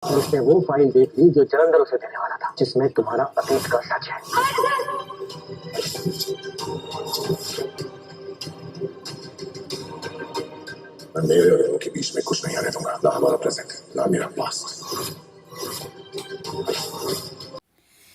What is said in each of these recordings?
उसने वो फाइल देख ली जो जलंधर उसे देने वाला था, जिसमें तुम्हारा अतीत का सच है। मैं मेरे और उनके बीच में कुछ नहीं आने दूंगा, ना हमारा प्रेजेंट, ना मेरा पास्ट।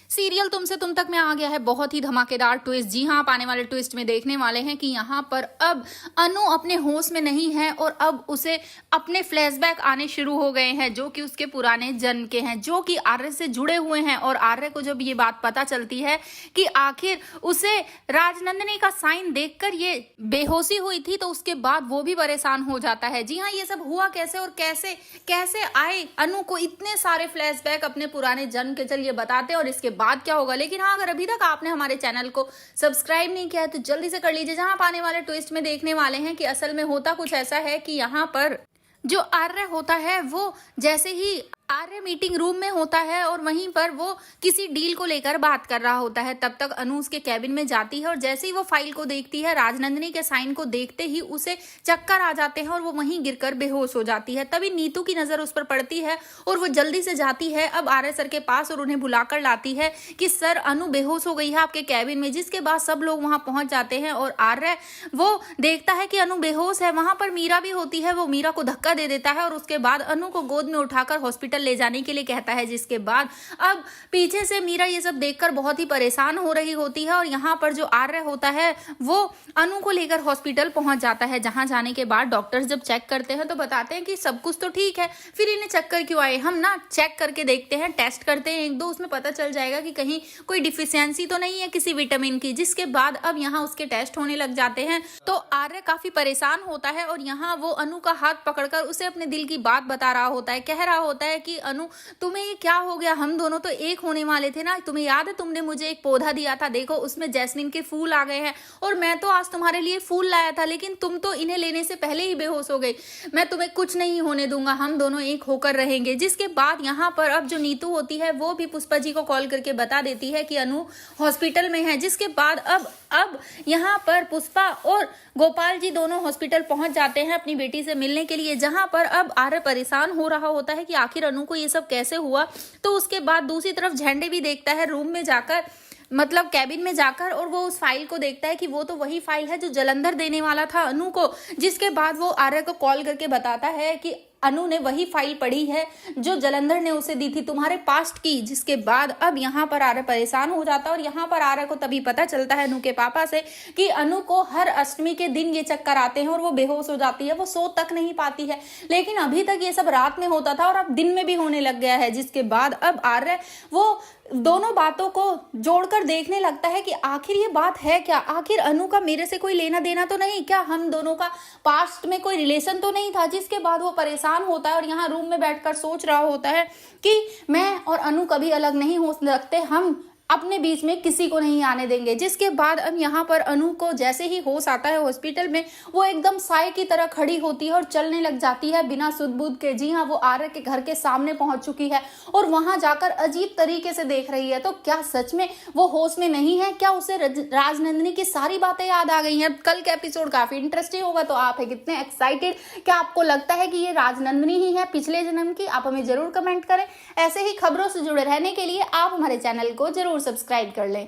सीरियल तुमसे तुम तक में आ गया है बहुत ही धमाकेदार ट्विस्ट। जी हाँ, आप आने वाले ट्विस्ट में देखने वाले हैं कि यहाँ पर अब अनु अपने होश में नहीं है और अब उसे अपने फ्लैशबैक आने शुरू हो गए हैं जो कि उसके पुराने जन्म के हैं, जो कि आर्य से जुड़े हुए हैं। और आर्य को जब ये बात पता चलती है कि आखिर उसे राजनंदिनी का साइन देखकर ये बेहोशी हुई थी, तो उसके बाद वो भी परेशान हो जाता है। जी हाँ, ये सब हुआ कैसे और कैसे कैसे आए अनु को इतने सारे फ्लैशबैक अपने पुराने जन्म के, चलिए बताते हैं और इसके बाद क्या होगा। लेकिन हाँ, अगर अभी तक आपने हमारे चैनल को सब्सक्राइब नहीं किया है तो जल्दी से कर लीजिए। जहां आप आने वाले ट्विस्ट में देखने वाले हैं कि असल में होता कुछ ऐसा है कि यहाँ पर जो आर्य होता है वो जैसे ही आर्य मीटिंग रूम में होता है और वहीं पर वो किसी डील को लेकर बात कर रहा होता है, तब तक अनु उसके कैबिन में जाती है और जैसे ही वो फाइल को देखती है, राजनंदिनी के साइन को देखते ही उसे चक्कर आ जाते हैं और वो वहीं गिरकर बेहोश हो जाती है। तभी नीतू की नजर उस पर पड़ती है और वो जल्दी से जाती है अब आर्य सर के पास और उन्हें बुलाकर लाती है कि सर, अनु बेहोश हो गई है आपके कैबिन में। जिसके बाद सब लोग वहां पहुंच जाते हैं और आर्य वो देखता है कि अनु बेहोश है। वहां पर मीरा भी होती है, वो मीरा को धक्का दे देता है और उसके बाद अनु को गोद में उठाकर हॉस्पिटल ले जाने के लिए कहता है। जिसके बाद अब पीछे से मीरा ये सब देखकर बहुत ही परेशान हो रही होती है और यहाँ पर जो आर्य होता है वो अनु को लेकर हॉस्पिटल पहुंच जाता है। जहां जाने के बाद डॉक्टर्स जब चेक करते हैं तो बताते हैं कि सब कुछ तो ठीक है, फिर इन्हें चक्कर क्यों आए। हम ना चेक करके देखते हैं, टेस्ट करते हैं एक दो, उसमें पता चल जाएगा कि कहीं कोई डिफिशियंसी तो नहीं है किसी विटामिन की। जिसके बाद अब यहाँ उसके टेस्ट होने लग जाते हैं तो आर्य काफी परेशान होता है और यहाँ वो अनु का हाथ पकड़कर उसे अपने दिल की बात बता रहा होता है। कह रहा होता है कि अनु, तुम्हें ये क्या हो गया, हम दोनों तो एक होने वाले थे ना। तुम्हें याद है तुमने मुझे एक पौधा दिया था, देखो उसमें जैस्मिन के फूल आ गए हैं और मैं तो आज तुम्हारे लिए फूल लाया था, लेकिन तुम तो इन्हें लेने से पहले ही बेहोश हो गई। मैं तुम्हें कुछ नहीं होने दूंगा, हम दोनों एक होकर रहेंगे। जिसके बाद यहाँ पर अब जो नीतू होती है वो भी पुष्पा जी को कॉल करके बता देती है कि अनु हॉस्पिटल में है। जिसके बाद अब यहाँ पर पुष्पा और गोपाल जी दोनों हॉस्पिटल पहुंच जाते हैं अपनी बेटी से मिलने के लिए। जहां पर अब आर्य परेशान हो रहा होता है कि आखिर अनु को ये सब कैसे हुआ। तो उसके बाद दूसरी तरफ झंडे भी देखता है रूम में जाकर, मतलब कैबिन में जाकर, और वो उस फाइल को देखता है कि वो तो वही फाइल है जो जलंधर देने वाला था अनु को। जिसके बाद वो आर्य को कॉल करके बताता है कि अनु ने वही फाइल पढ़ी है जो जलंधर ने उसे दी थी तुम्हारे पास्ट की। जिसके बाद अब यहाँ पर आर्य परेशान हो जाता है और यहाँ पर आर्य को तभी पता चलता है अनु के पापा से कि अनु को हर अष्टमी के दिन ये चक्कर आते हैं और वो बेहोश हो जाती है, वो सो तक नहीं पाती है। लेकिन अभी तक ये सब रात में होता था और अब दिन में भी होने लग गया है। जिसके बाद अब आर्य वो दोनों बातों को जोड़कर देखने लगता है कि आखिर ये बात है क्या, आखिर अनु का मेरे से कोई लेना देना तो नहीं, क्या हम दोनों का पास्ट में कोई रिलेशन तो नहीं था। जिसके बाद वो परेशान होता है और यहाँ रूम में बैठकर सोच रहा होता है कि मैं और अनु कभी अलग नहीं हो सकते, हम अपने बीच में किसी को नहीं आने देंगे। जिसके बाद अब यहाँ पर अनु को जैसे ही होश आता है हॉस्पिटल में, वो एकदम साए की तरह खड़ी होती है और चलने लग जाती है बिना सुध-बुध के। जी हाँ, वो आर्य के घर के सामने पहुंच चुकी है और वहां जाकर अजीब तरीके से देख रही है। तो क्या सच में वो होश में नहीं है? क्या उसे राजनंदिनी की सारी बातें याद आ गई हैं? कल का एपिसोड काफी इंटरेस्टिंग होगा, तो आप है कितने एक्साइटेड? क्या आपको लगता है कि ये राजनंदिनी ही है पिछले जन्म की? आप हमें जरूर कमेंट करें। ऐसे ही खबरों से जुड़े रहने के लिए आप हमारे चैनल को जरूर सब्सक्राइब कर लें।